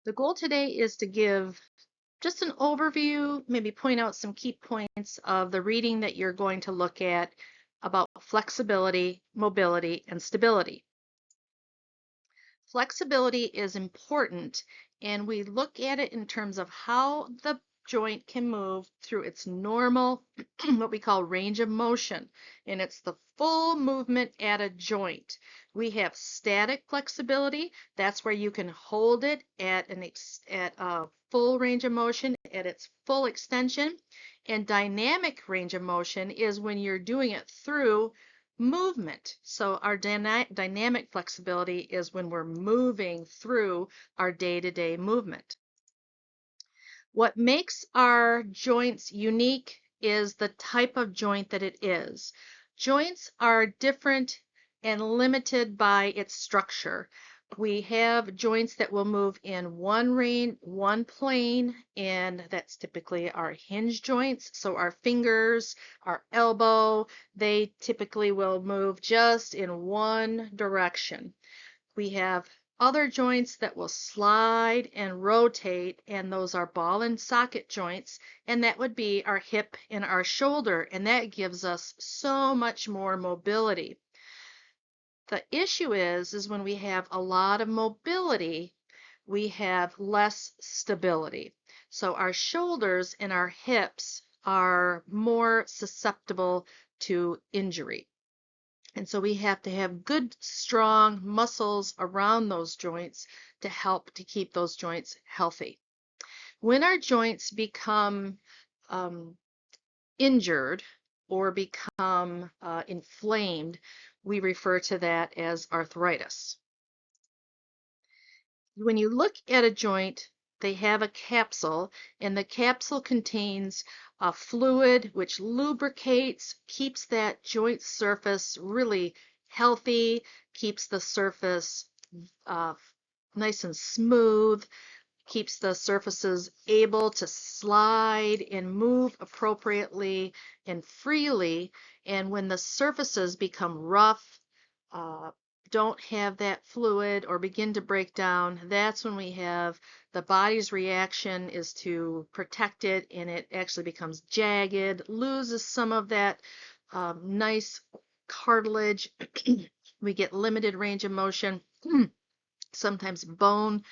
The goal today is to give just an overview, maybe point out some key points of the reading that you're going to look at about flexibility, mobility, and stability. Flexibility is important, and we look at it in terms of how the joint can move through its normal, what we call range of motion, and it's the full movement at a joint. We have static flexibility. That's where you can hold it at a full range of motion at its full extension. And dynamic range of motion is when you're doing it through movement. So our dynamic flexibility is when we're moving through our day-to-day movement. What makes our joints unique is the type of joint that it is. Joints are different and limited by its structure. We have joints that will move in one plane, and that's typically our hinge joints. So our fingers, our elbow, they typically will move just in one direction. We have other joints that will slide and rotate, and those are ball and socket joints, and that would be our hip and our shoulder, and that gives us so much more mobility. The issue is when we have a lot of mobility, we have less stability. So our shoulders and our hips are more susceptible to injury. And so we have to have good, strong muscles around those joints to help to keep those joints healthy. When our joints become injured or become inflamed, we refer to that as arthritis. When you look at a joint, they have a capsule, and the capsule contains a fluid which lubricates, keeps that joint surface really healthy, keeps the surface uh, nice and smooth, keeps the surfaces able to slide and move appropriately and freely. And when the surfaces become rough, uh, don't have that fluid or begin to break down, that's when we have the body's reaction is to protect it, and it actually becomes jagged, loses some of that nice cartilage. We get limited range of motion, sometimes bone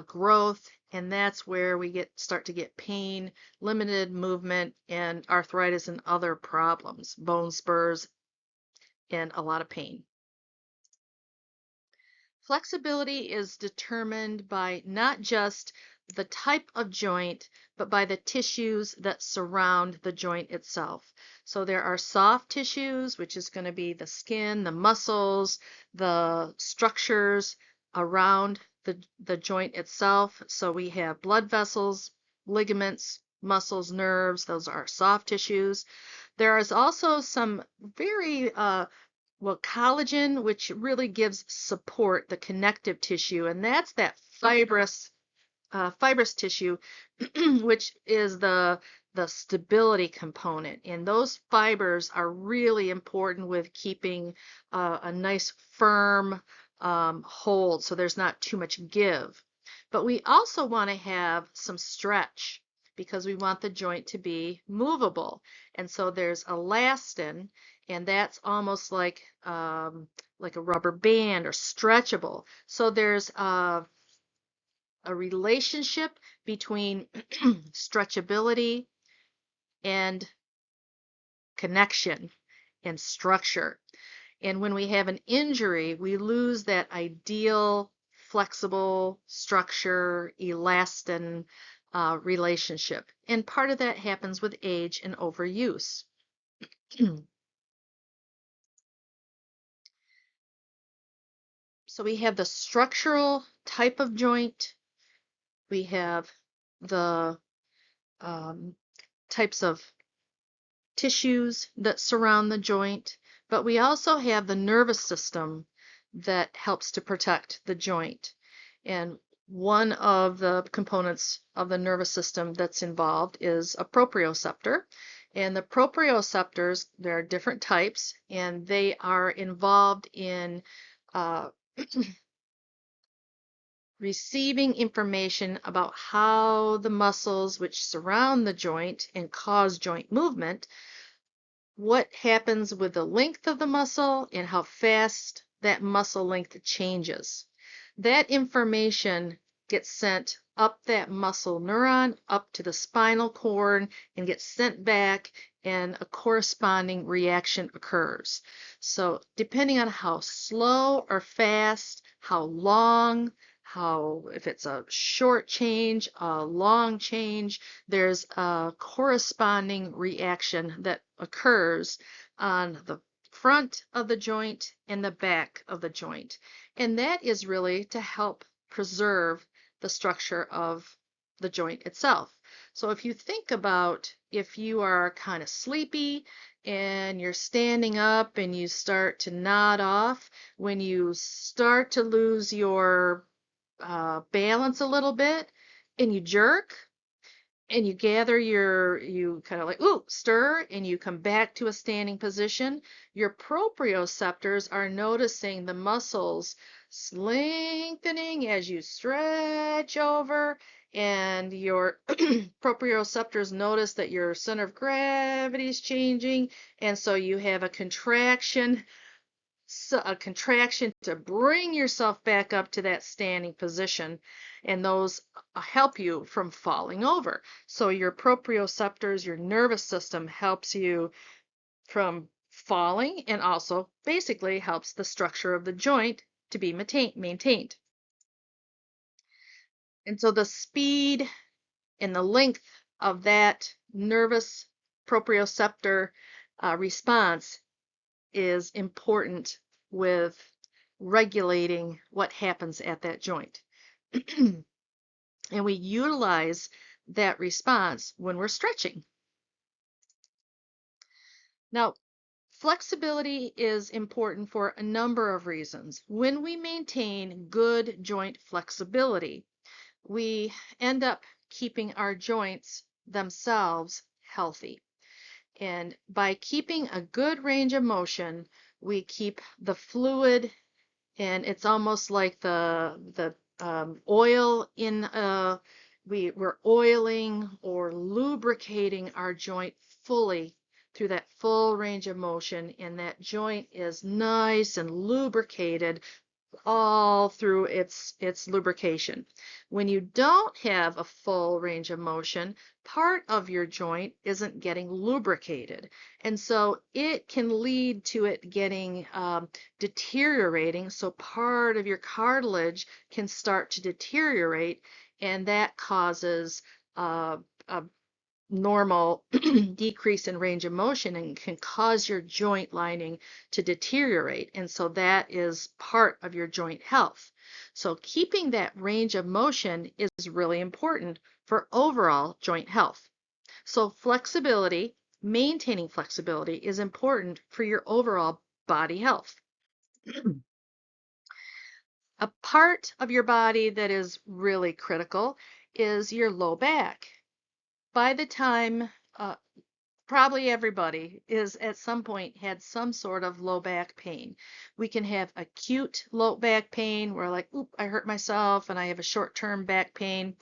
growth, and that's where we start to get pain, limited movement, and arthritis and other problems, bone spurs, and a lot of pain. Flexibility is determined by not just the type of joint, but by the tissues that surround the joint itself. So there are soft tissues, which is going to be the skin, the muscles, the structures around the joint itself. So we have blood vessels, ligaments, muscles, nerves. Those are soft tissues. There is also some very collagen, which really gives support, the connective tissue, and that's that fibrous tissue, which is the stability component. And those fibers are really important with keeping a nice firm hold, so there's not too much give. But we also want to have some stretch because we want the joint to be movable. And so there's elastin, and that's almost like a rubber band or stretchable. So there's a relationship between stretchability and connection and structure. And when we have an injury, we lose that ideal flexible structure, elastin relationship. And part of that happens with age and overuse. So we have the structural type of joint. We have the types of tissues that surround the joint, but we also have the nervous system that helps to protect the joint. And one of the components of the nervous system that's involved is a proprioceptor. And the proprioceptors, there are different types, and they are involved in receiving information about how the muscles which surround the joint and cause joint movement, what happens with the length of the muscle and how fast that muscle length changes. That information gets sent up that muscle neuron, up to the spinal cord, and gets sent back, and a corresponding reaction occurs. So, depending on how slow or fast, how long, if it's a short change, a long change, there's a corresponding reaction that occurs on the front of the joint and the back of the joint. And that is really to help preserve the structure of the joint itself. So if you think about if you are kind of sleepy and you're standing up and you start to nod off, when you start to lose your balance a little bit and you jerk, and you kind of like, ooh, stir, and you come back to a standing position, your proprioceptors are noticing the muscles lengthening as you stretch over, and your proprioceptors notice that your center of gravity is changing, and so you have a contraction to bring yourself back up to that standing position, and those help you from falling over. So your proprioceptors, your nervous system helps you from falling and also basically helps the structure of the joint to be maintained. And so the speed and the length of that nervous proprioceptor response is important with regulating what happens at that joint. And we utilize that response when we're stretching. Now, flexibility is important for a number of reasons. When we maintain good joint flexibility, we end up keeping our joints themselves healthy. And by keeping a good range of motion, we keep the fluid, and it's almost like the oil in we're oiling or lubricating our joint fully through that full range of motion, and that joint is nice and lubricated all through its lubrication. When you don't have a full range of motion, part of your joint isn't getting lubricated, and so it can lead to it getting deteriorating. So part of your cartilage can start to deteriorate, and that causes a normal decrease in range of motion and can cause your joint lining to deteriorate. And so that is part of your joint health. So keeping that range of motion is really important for overall joint health. So flexibility, maintaining flexibility is important for your overall body health. A part of your body that is really critical is your low back. By the time probably everybody is at some point had some sort of low back pain. We can have acute low back pain where like, oop, I hurt myself and I have a short-term back pain,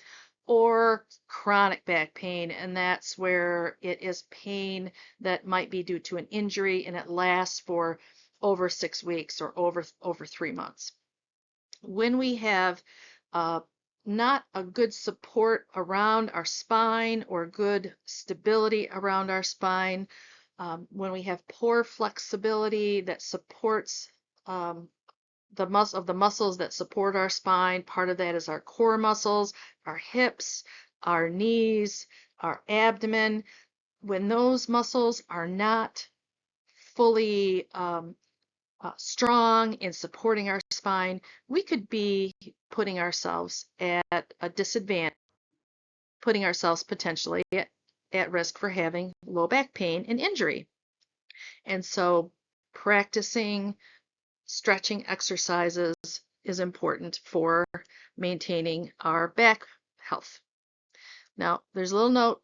or chronic back pain, and that's where it is pain that might be due to an injury and it lasts for over 6 weeks or over 3 months. When we have not a good support around our spine or good stability around our spine, when we have poor flexibility that supports the muscles that support our spine, part of that is our core muscles, our hips, our knees, our abdomen. When those muscles are not fully strong in supporting our spine, we could be putting ourselves at a disadvantage, putting ourselves potentially at risk for having low back pain and injury. And so practicing stretching exercises is important for maintaining our back health. Now, there's a little note.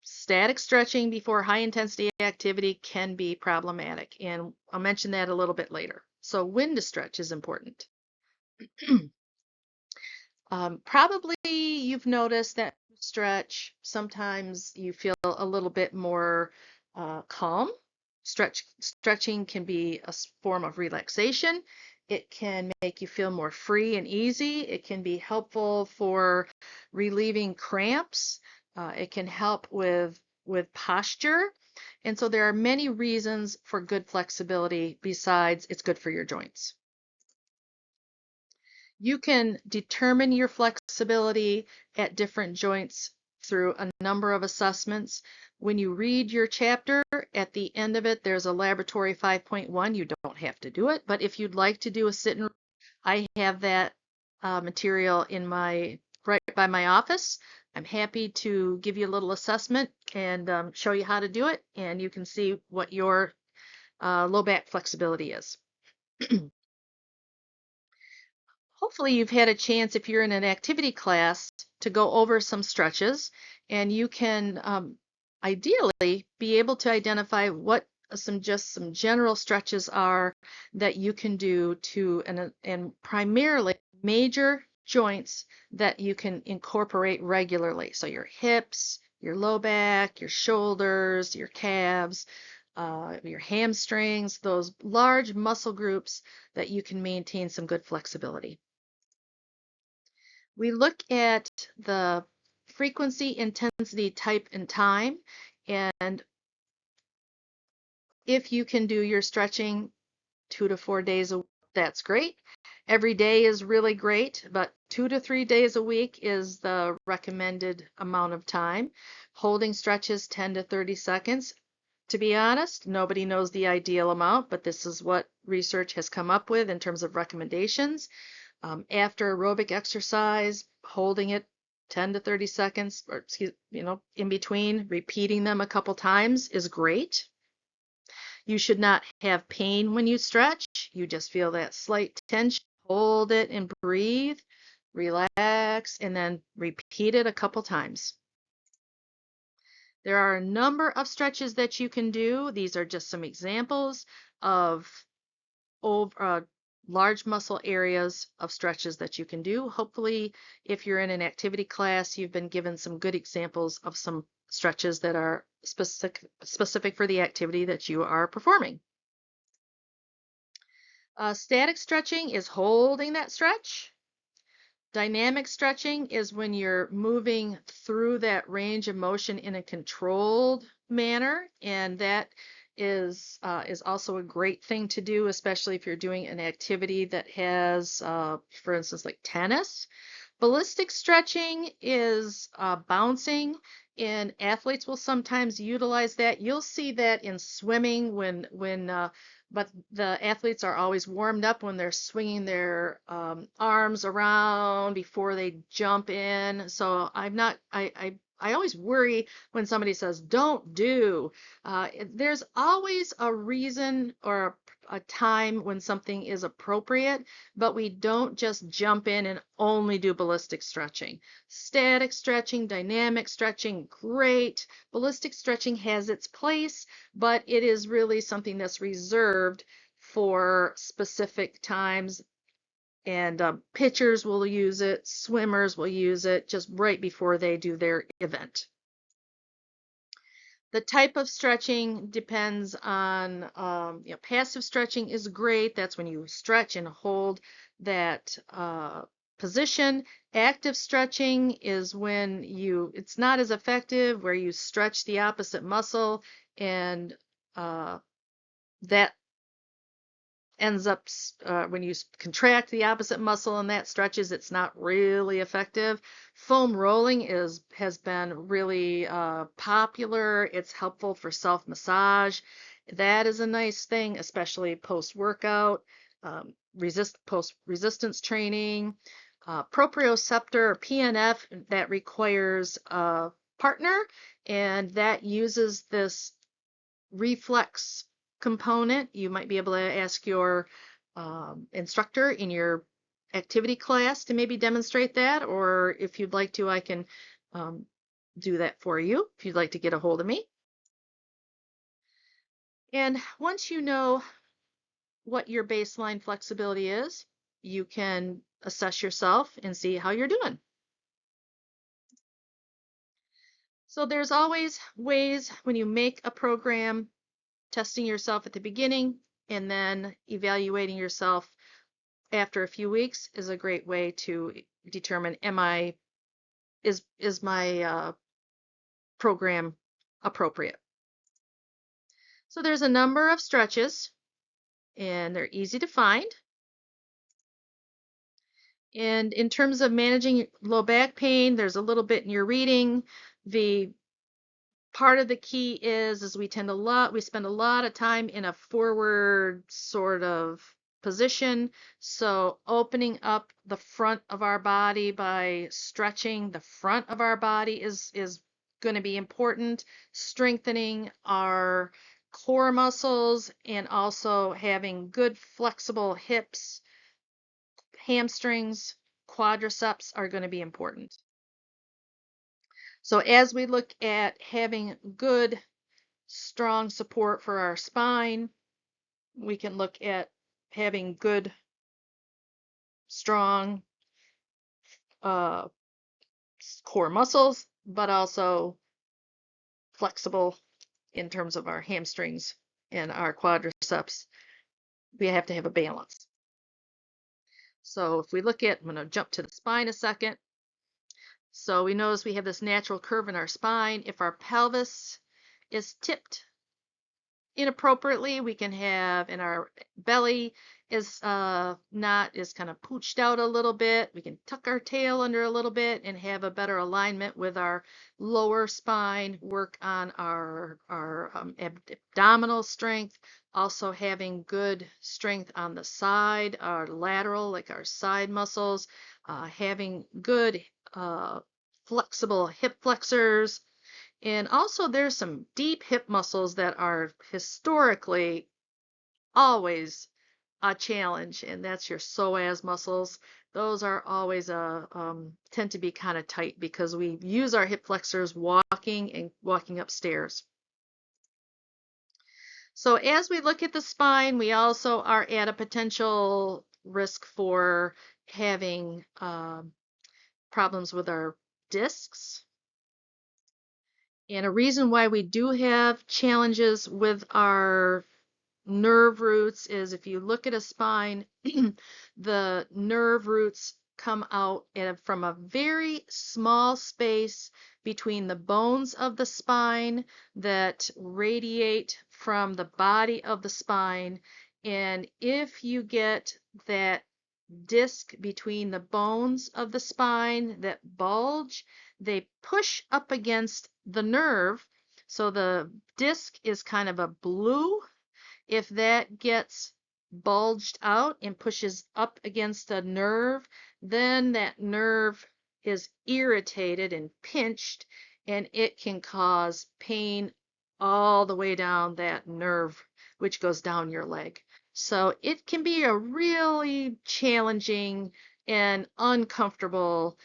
Static stretching before high intensity activity can be problematic, and I'll mention that a little bit later. So when to stretch is important. Probably you've noticed that stretch, sometimes you feel a little bit more calm. Stretching can be a form of relaxation. It can make you feel more free and easy. It can be helpful for relieving cramps. It can help with posture. And so there are many reasons for good flexibility besides it's good for your joints. You can determine your flexibility at different joints through a number of assessments. When you read your chapter, at the end of it, there's a laboratory 5.1. You don't have to do it, but if you'd like to do a sit and I have that material in right by my office. I'm happy to give you a little assessment and show you how to do it, and you can see what your low back flexibility is. Hopefully you've had a chance, if you're in an activity class, to go over some stretches, and you can ideally be able to identify what some general stretches are that you can do to and primarily major joints that you can incorporate regularly. So your hips, your low back, your shoulders, your calves, your hamstrings, those large muscle groups that you can maintain some good flexibility. We look at the frequency, intensity, type, and time. And if you can do your stretching 2 to 4 days a week, that's great. Every day is really great, but 2 to 3 days a week is the recommended amount of time. Holding stretches 10 to 30 seconds. To be honest, nobody knows the ideal amount, but this is what research has come up with in terms of recommendations. After aerobic exercise, holding it 10 to 30 seconds, or in between, repeating them a couple times is great. You should not have pain when you stretch. You just feel that slight tension. Hold it and breathe, relax, and then repeat it a couple times. There are a number of stretches that you can do. These are just some examples of large muscle areas of stretches that you can do. Hopefully, if you're in an activity class, you've been given some good examples of some stretches that are specific for the activity that you are performing. Static stretching is holding that stretch. Dynamic stretching is when you're moving through that range of motion in a controlled manner, and that is also a great thing to do, especially if you're doing an activity that has, for instance, like tennis. Ballistic stretching is bouncing, and athletes will sometimes utilize that. You'll see that in swimming but the athletes are always warmed up when they're swinging their arms around before they jump in. So I always worry when somebody says, don't do. There's always a reason or a time when something is appropriate, but we don't just jump in and only do ballistic stretching. Static stretching, dynamic stretching, great. Ballistic stretching has its place, but it is really something that's reserved for specific times. And pitchers will use it, swimmers will use it just right before they do their event. The type of stretching depends on, passive stretching is great. That's when you stretch and hold that position. Active stretching is when it's not as effective, where you stretch the opposite muscle and that ends up when you contract the opposite muscle and that stretches, it's not really effective. Foam rolling has been really popular. It's helpful for self-massage. That is a nice thing, especially post-workout, post-resistance training. Proprioceptor or PNF, that requires a partner, and that uses this reflex component. You might be able to ask your instructor in your activity class to maybe demonstrate that, or if you'd like to, I can do that for you if you'd like to get a hold of me. And once you know what your baseline flexibility is, you can assess yourself and see how you're doing. So there's always ways when you make a program, testing yourself at the beginning and then evaluating yourself after a few weeks is a great way to determine is my program appropriate. So there's a number of stretches and they're easy to find. And in terms of managing low back pain, there's a little bit in your reading. The part of the key is we spend a lot of time in a forward sort of position. So opening up the front of our body by stretching the front of our body is going to be important, strengthening our core muscles and also having good flexible hips, hamstrings, quadriceps are going to be important. So as we look at having good, strong support for our spine, we can look at having good, strong uh, core muscles, but also flexible in terms of our hamstrings and our quadriceps. We have to have a balance. So if we look at, I'm going to jump to the spine a second. So we notice we have this natural curve in our spine. If our pelvis is tipped inappropriately, we can have, and our belly is not is kind of pooched out a little bit, we can tuck our tail under a little bit and have a better alignment with our lower spine, work on our abdominal strength, also having good strength on the side, our lateral, like our side muscles, having good flexible hip flexors. And also there's some deep hip muscles that are historically always a challenge, and that's your psoas muscles. Those are always tend to be kind of tight because we use our hip flexors walking upstairs. So as we look at the spine, we also are at a potential risk for having problems with our discs. And a reason why we do have challenges with our nerve roots is if you look at a spine, the nerve roots come out from a very small space between the bones of the spine that radiate from the body of the spine. And if you get that disc between the bones of the spine that bulge, they push up against the nerve. So the disc is kind of a blue. If that gets bulged out and pushes up against a nerve, then that nerve is irritated and pinched, and it can cause pain all the way down that nerve, which goes down your leg. So it can be a really challenging and uncomfortable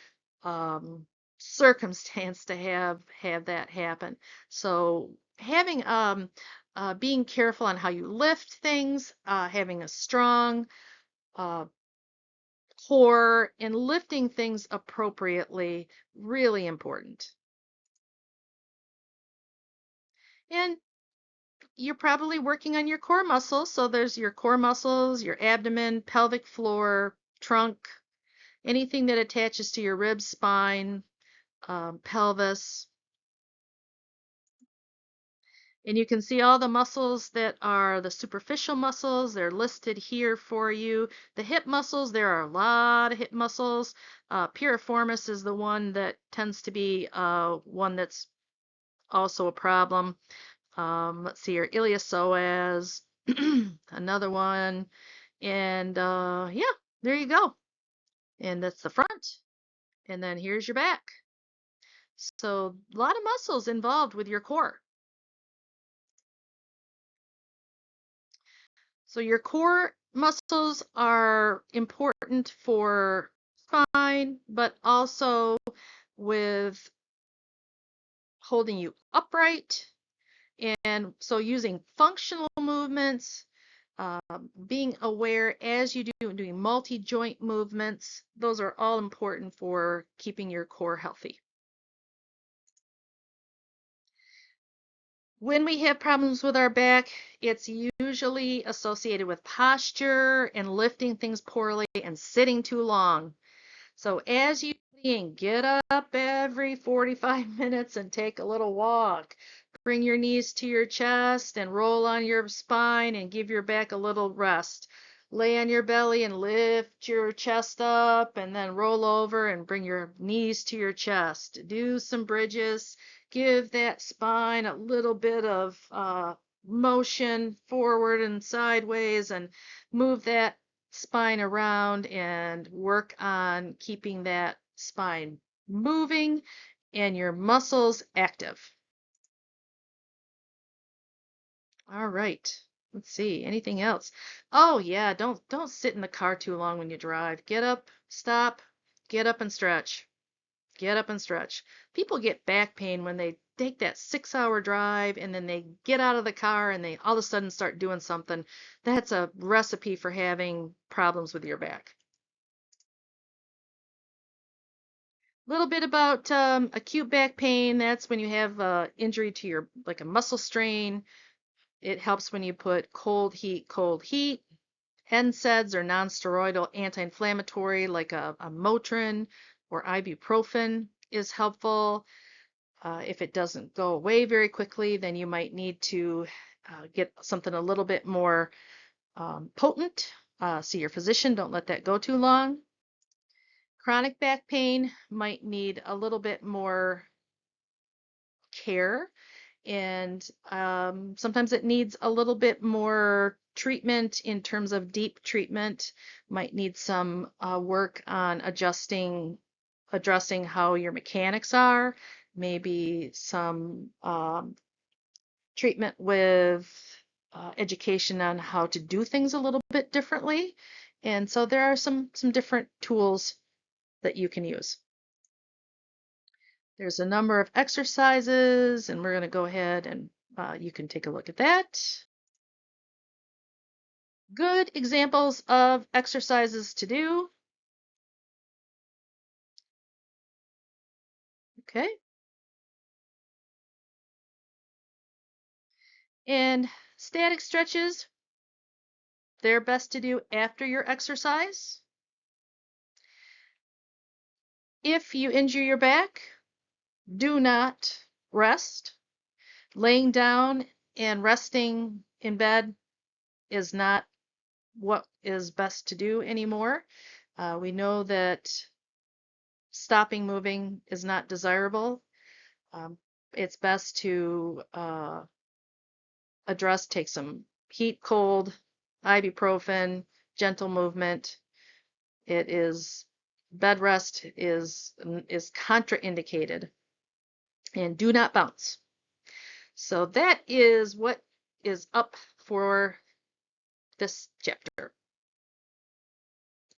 circumstance to have that happen. So having being careful on how you lift things, having a strong uh, core, and lifting things appropriately, really important. And you're probably working on your core muscles. So there's your core muscles, your abdomen, pelvic floor, trunk, anything that attaches to your ribs, spine, pelvis. And you can see all the muscles that are the superficial muscles. They're listed here for you. The hip muscles, there are a lot of hip muscles. Piriformis is the one that tends to be one that's also a problem. Let's see here, iliopsoas, another one. And yeah, there you go. And that's the front. And then here's your back. So a lot of muscles involved with your core. So your core muscles are important for spine, but also with holding you upright. And so using functional movements being aware as you do, doing multi-joint movements, those are all important for keeping your core healthy. When we have problems with our back, it's usually associated with posture and lifting things poorly and sitting too long. So as you get up every 45 minutes and take a little walk. Bring your knees to your chest and roll on your spine and give your back a little rest. Lay on your belly and lift your chest up and then roll over and bring your knees to your chest. Do some bridges. Give that spine a little bit of motion forward and sideways and move that spine around and work on keeping that spine moving and your muscles active. All right. Let's see. Anything else? Oh yeah, don't sit in the car too long when you drive. Get up, stop, get up and stretch. Get up and stretch. People get back pain when they take that 6-hour drive and then they get out of the car and they all of a sudden start doing something. That's a recipe for having problems with your back. A little bit about acute back pain. That's when you have injury to your, like a muscle strain. It helps when you put cold heat, cold heat. NSAIDs or non-steroidal anti-inflammatory like a Motrin or ibuprofen is helpful. If it doesn't go away very quickly, then you might need to get something a little bit more potent. See your physician. Don't let that go too long. Chronic back pain might need a little bit more care, and sometimes it needs a little bit more treatment in terms of deep treatment. Might need some work on addressing how your mechanics are, maybe some treatment with education on how to do things a little bit differently. And so there are some different tools that you can use. There's a number of exercises, and we're going to go ahead and you can take a look at that. Good examples of exercises to do. Okay. And static stretches, they're best to do after your exercise. If you injure your back, do not rest. Laying down and resting in bed is not what is best to do anymore. We know that stopping moving is not desirable. It's best to take some heat, cold, ibuprofen, gentle movement. Bed rest is contraindicated, and do not bounce. So that is what is up for this chapter.